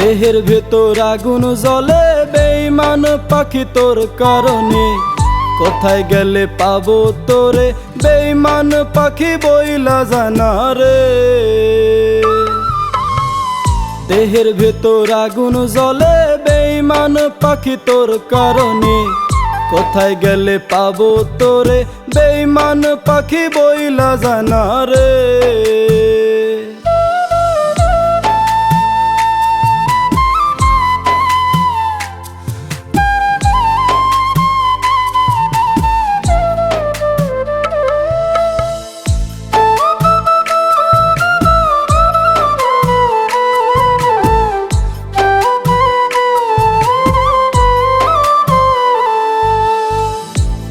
দেহের ভেতর আগুন জ্বলে বেঈমান পাখি তোর কারণে। কোথায় গেলে পাবো তোরে বেঈমান পাখি বইলা জানা রে। দেহের ভেতর আগুন জ্বলে বেঈমান পাখি তোর কারণে। কোথায় গেলে পাবো তোরে বেঈমান পাখি বইলা জানা রে।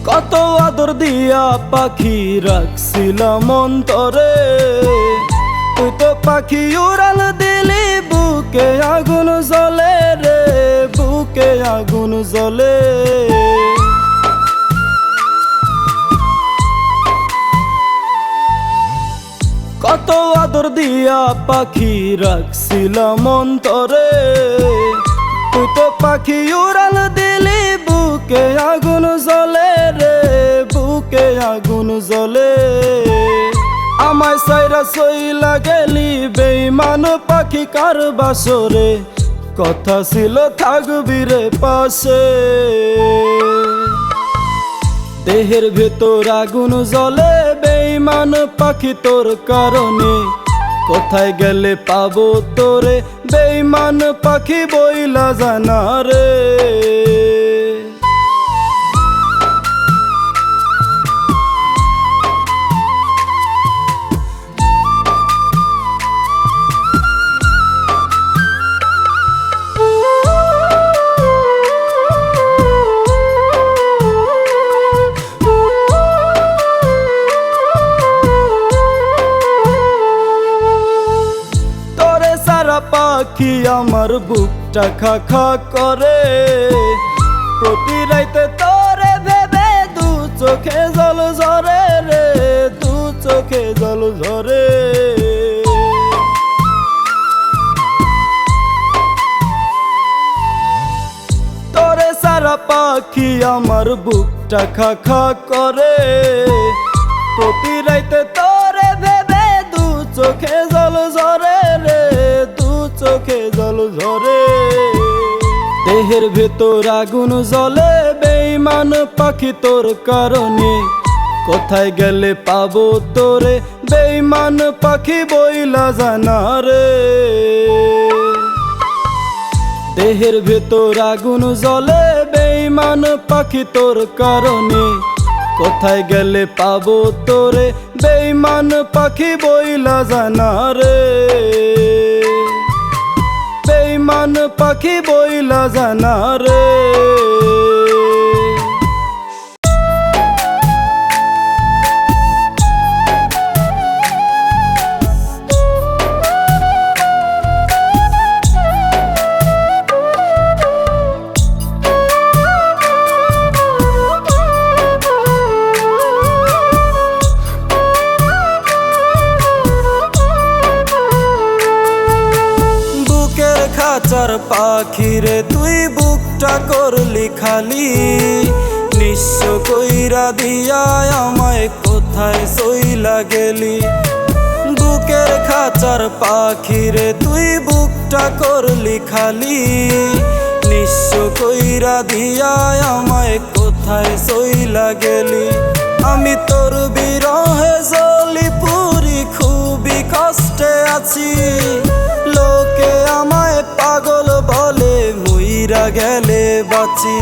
কত আদর দিয়া পাখি রাখছিলাম অন্তরে। তুই তো পাখি উড়াল দিলি বুকে আগুন জ্বলে রে, বুকে আগুন জ্বলে। কত আদর দিয়া পাখি রাখছিলাম অন্তরে। তুই তো পাখি উড়াল দিলি বুকে আগুন জ্বলে রে, বুকে আগুন জ্বলে। আমায় সাইরা সইলা গেলি বেঈমান পাখি কার বাসরে। কথা ছিল থাকবি রে পাশে। দেহের ভেতর আগুন জ্বলে বেঈমান পাখি তোর কারণে। কোথায় গেলে পাবো তোরে বেঈমান পাখি বইলা জানা রে। পাখি আমার বুকটা খা খা করে। প্রতি রাইতে তোরে ভেবে দু চোখে জল ঝরে রে, দু চোখে জল ঝরে। তোরে সারা পাখি আমার বুকটা খা খা করে। প্রতি রাইতে তোরে ভেবে দু চোখে জল ঝরে রে, দু চোখে জল ঝরে। দেহের ভেতর আগুন জ্বলে বেঈমান পাখি তোর কারণে। কোথায় গেলে পাবো তোরে বেঈমান পাখি বইলা জানা রে। দেহের ভেতর আগুন জ্বলে বেঈমান পাখি তোর কারণে। কোথায় গেলে পাবো তোরে বেঈমান পাখি বইলা জানা রে। বেঈমান পাখি বইলা জানা রে। খাঁচার পাখি রে তুই বুকটা করলি খালি। নিঃস্ব কইরা দিয়া আমায় কোথায় সইলা গেলি। বুকের খাঁচার পাখি রে তুই বুকটা করলি খালি। নিঃস্ব কইরা দিয়া আমায় কোথায় সইলা গেলি। আমি তোর বিরহে জ্বলি পুরি খুবই কষ্টে আছি। লোকে আমায় পাগল বলে মইরা গেলে বাঁচি।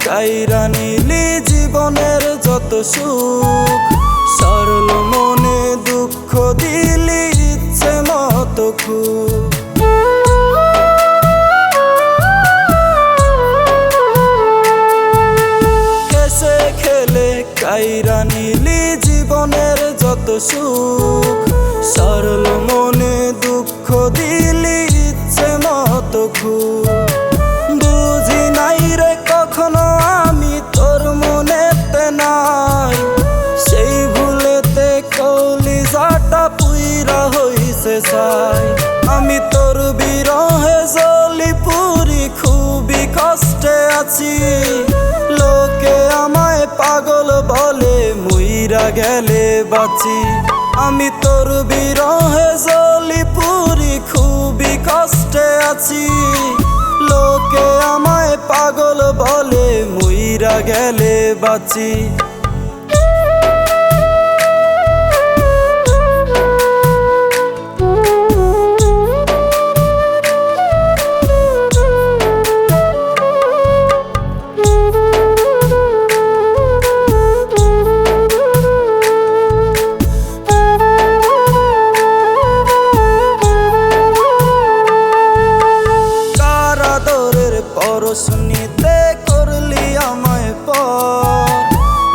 কাইরা নিলি জীবনের যত সুখ। সরল মনে দুঃখ দিলি ইচ্ছে মতো খুব। সুখ, সরল মনে দুঃখ দিলি ইচ্ছে মতো খুব। বুঝি নাই রে কখনো আমি তোর মনেতে নাই, সেই ভুলেতে কলিজাটা পুইরা হইছে ছাই। আমি তোর বিরহে জ্বলি পুরি খুবই কষ্টে আছি, লোকে আমায় পাগল বলে মুইরা গেলে বাঁচি। আমি তোর বিরহে জ্বলি পুরি খুবই কষ্টে আছি, লোকে আমায় পাগল বলে মুইরা গেলে বাঁচি। পরশনিতে করলি আমায় পর,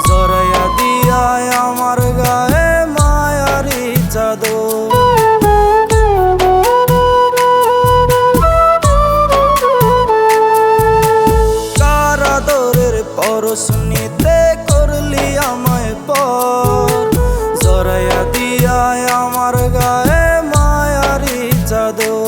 জড়াইয়া দিয়ায় আমার গায়ে মায়ারি চাদর। কারাদরের পরশনিতে করলি আমায় পর, জড়াইয়া দিয়ায় আমার গায়ে মায়ারি চাদর।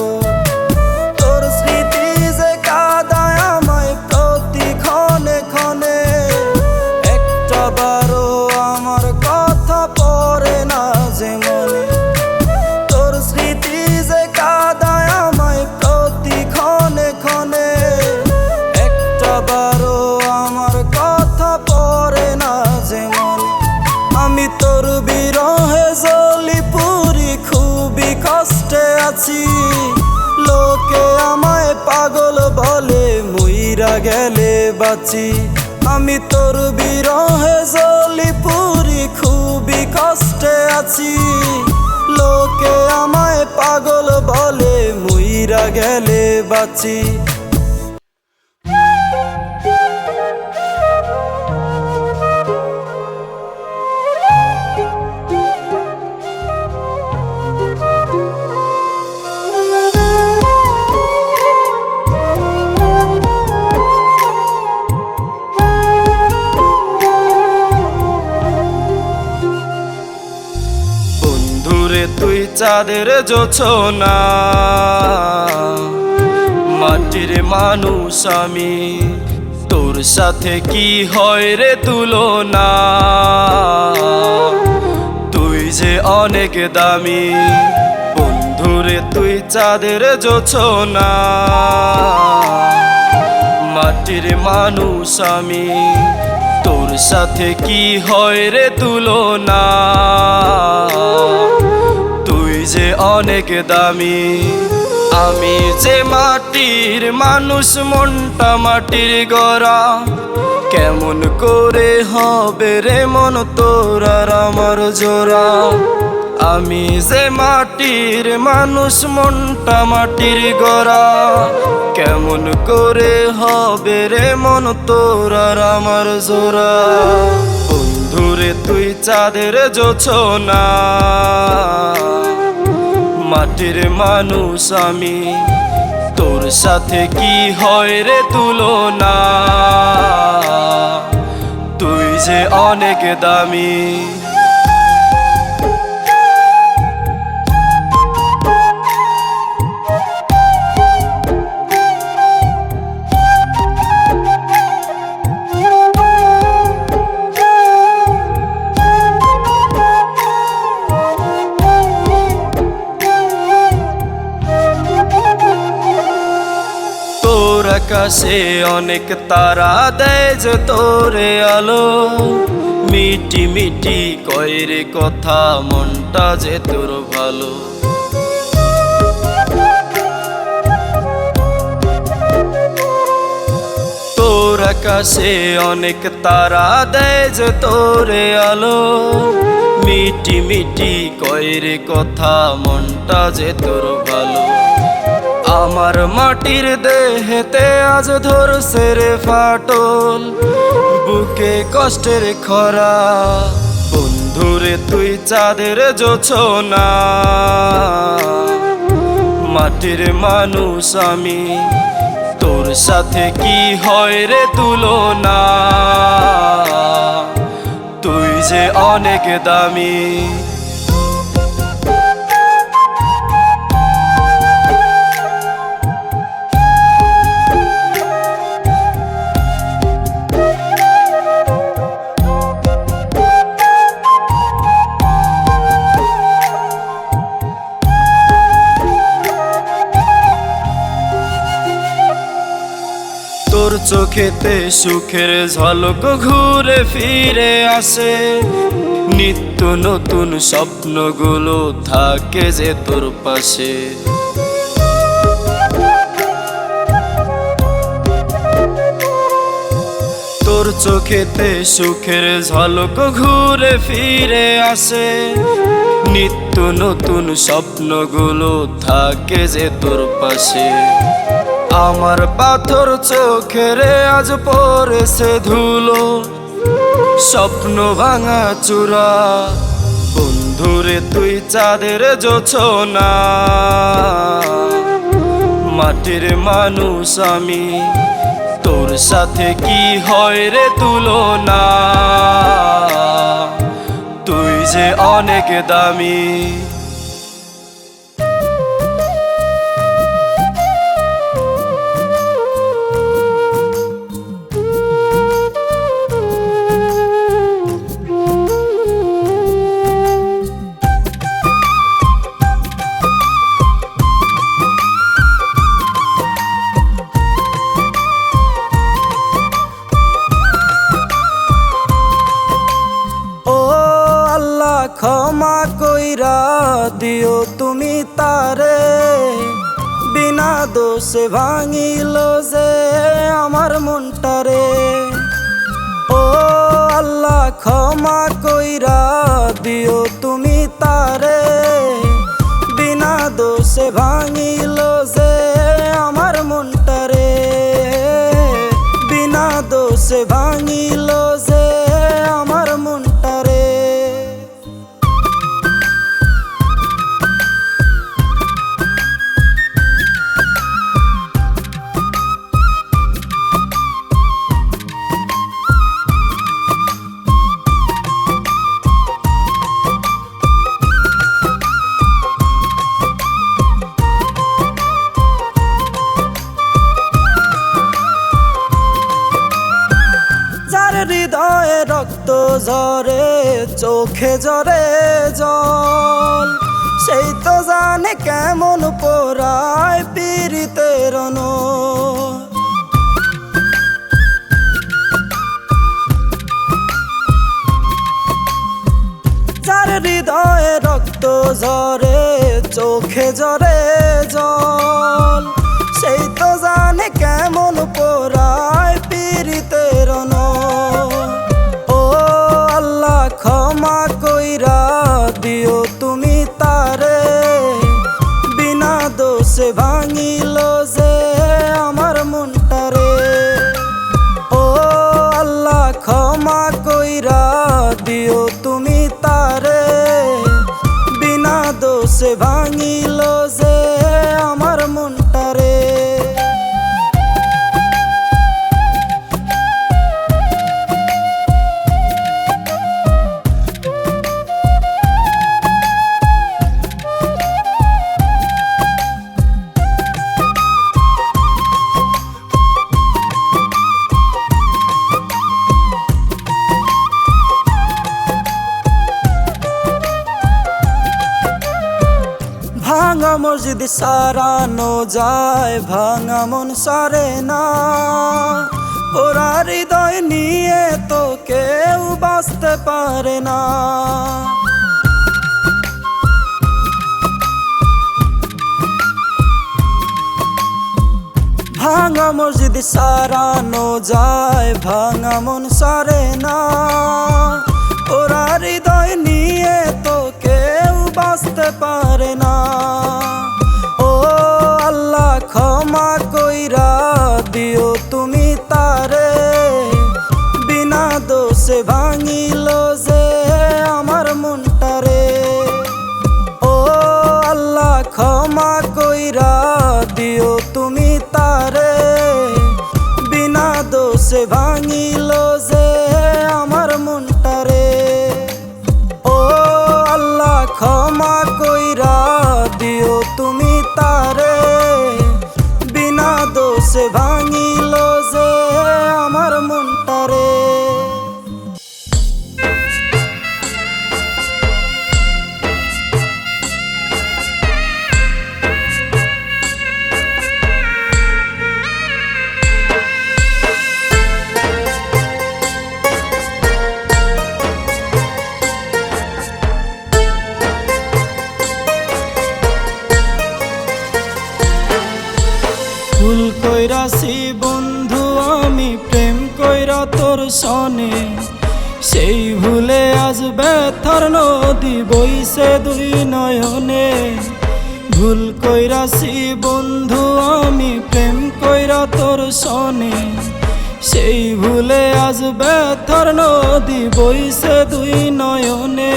আমি তোর বিরহে জ্বলি পুরি খুবই কষ্টে আছি, লোকে আমায় পাগল বলে মুইরা গেলে বাঁচি। আমি তোর বিরহে জ্বলি পুরি খুবই কষ্টে আছি, লোকে আমায় পাগল বলে মুইরা গেলে বাঁচি। তুই চাঁদের জোছনা, মাটির মানুষ আমি, তোর সাথে কি হয় রে তুলনা। তুই যে অনেক দামি বন্ধুরে, তুই চাঁদের জোছনা, মাটির মানুষ আমি, তোর সাথে কি হয় রে তুলনা। যে অনেক দামি, আমি যে মাটির মানুষ, মনটা মাটির গড়া, কেমন করে হবে রে মন তোর আর আমার জোড়া। আমি যে মাটির মানুষ, মনটা মাটির গড়া, কেমন করে হবে রে মন তোর আর আমার জোড়া। বন্ধুরে তুই চাঁদের জোছনা, মাটির মানুষ আমি, তোর সাথে কি হয় রে তুলনা। তুই যে অনেক দামি। আকাশে অনেক তারা দেয় যে তোরে আলো, মিটি মিটি কইরে কথা, মনটা যে তোর ভালো। তোর আকাশে অনেক তারা দেয় যে তোরে আলো, মিটি মিটি কইরে কথা, মনটা যে তোর ভালো। আমার মাটির দেহেতে আজ ধরছে রে ফাটল, বুকে কষ্টের খরা। বন্ধুরে তুই চাঁদের জোছনা, মাটির মানুষ আমি, তোর সাথে কি হয় রে তুলনা, তুই যে অনেক দামি। তোর চোখেতে সুখের ঝলক ঘুরে ফিরে আসে, নিত্য নতুন স্বপ্নগুলো থাকে যে তোর পাশে। তোর চোখেতে সুখের ঝলক ঘুরে ফিরে আসে, নিত্য নতুন স্বপ্নগুলো থাকে যে তোর পাশে। আমার পাথর চোখেরে আজ পড়েছে ধুলো, স্বপ্ন ভাঙা চূড়া, বন্ধুরে তুই চাঁদের জোছনা, মাটির মানুষ আমি, তোর সাথে কি হয় রে তুলনা, তুই যে অনেক দামি। ক্ষমা কইরা দিও তুমি তারে, বিনা দোষে ভাঙিল যে আমার মনটারে। ও আল্লাহ ক্ষমা কইরা দিও তুমি তারে, বিনা দোষে ভাঙিল যে আমার মনটারে, বিনা দোষে ভাঙিল যে আমার মনটারে। হৃদয়ে রক্ত ঝরে, চোখে ঝরে জল, সেই তো জানে কেমন পোড়ায় পীড়িতের নূর। যার হৃদয়ে রক্ত ঝরে, চোখে ঝরে জল, সেই তো জানে কেমন পোড়ায় পীড়িতের নূর। ও আল্লাহ ক্ষমা কইরা দিও তুমি তারে, বিনা দোষে ভাঙিল যে আমার মনটারে। ও আল্লাহ ক্ষমা কইরা দিও তুমি তারে, বিনা দোষে ভাঙিল যে আমার মনটারে। ভাঙা মসজিদ সারানো যায়, ভাঙা মন সারে না, ওরা হৃদয় নিয়ে তো কেউ বাঁচতে পারে না। ভাঙা মসজিদ সারানো যায়, ভাঙা মন সারে না, ওরা হৃদয় নিয়ে তো কেউ বাঁচতে পারে না। ও আল্লাহ ক্ষমা কইরা দিও তুমি তারে, বিনা দোষে ভাঙিল যে আমার ক্ষমা কইরা দিও তুমি তারে, বিনা দোষে ভাঙিল যে আমার মনটারে। ও আল্লাহ ক্ষমা কইরা দিও তুমি তারে, বিনা দোষে ভাঙিল যে আমার মনটারে। ভুল কইরাছি বন্ধু আমি প্রেম কইরা তোর সনে, সেই ভুলে আজ ব্যথার নদী বইছে দুই নয়নে। ভুল কইরাছি বন্ধু আমি প্রেম কইরা তোর সনে, সেই ভুলে আজ ব্যথার নদী বইছে দুই নয়নে।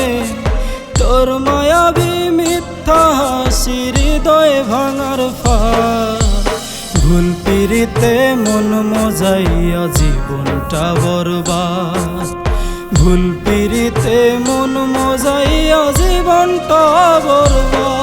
তোর মায়াবী মিথ্যা হাসি হৃদয় ভাঙার ফাঁদ, ভুল পিরিতে মন মজাইয়া জীবনটা বরবাদ। ভুল পিরিতে মন মজাইয়া জীবনটা বরবাদ।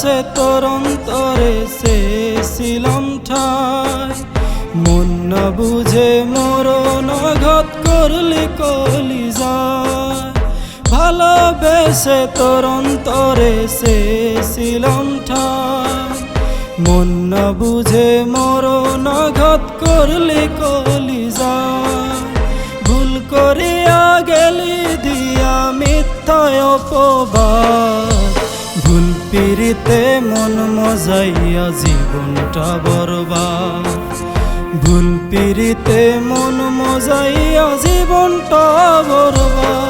সে তোর অন্তরে চেয়েছিলাম ঠাই, মন না বুঝে মরণ আঘাত করলি কলিজায়। ভালোবেসে তোর অন্তরে চেয়েছিলাম ঠাই, মন না বুঝে মরণ আঘাত করলি কলিজায়। ভুল করিয়া গেলি দিয়া মিথ্যায় অপবাদ, ভুল পিরিতে মন মজাইয়া জীবনটা বরবাদ। ভুল পিরিতে মন মজাইয়া জীবনটা বরবাদ।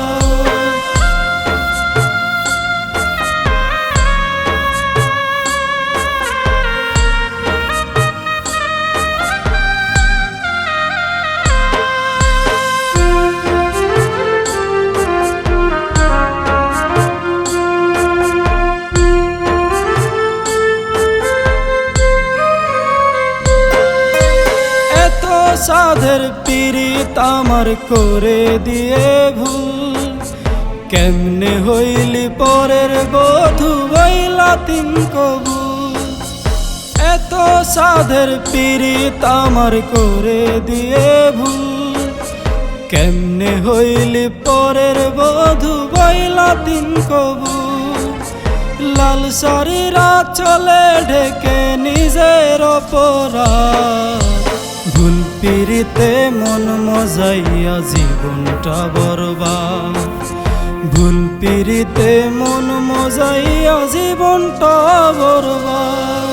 সাধের পীড়িত আমার করে দিয়ে ভুল, কেমনে হইলি পরের বধূ বইলা তিন কবুল। এত সাধের পীড়িত আমার করে দিয়ে ভুল, কেমনে হইলি পরের বধূ বইলা তিন কবুল। লাল শাড়িরা চলে ঢেকে নিজের অপরাধ, ভুল পিরিতে মন মজাইয়া জীবনটা বরবাদ। ভুল পিরিতে মন মজাইয়া জীবনটা বরবাদ।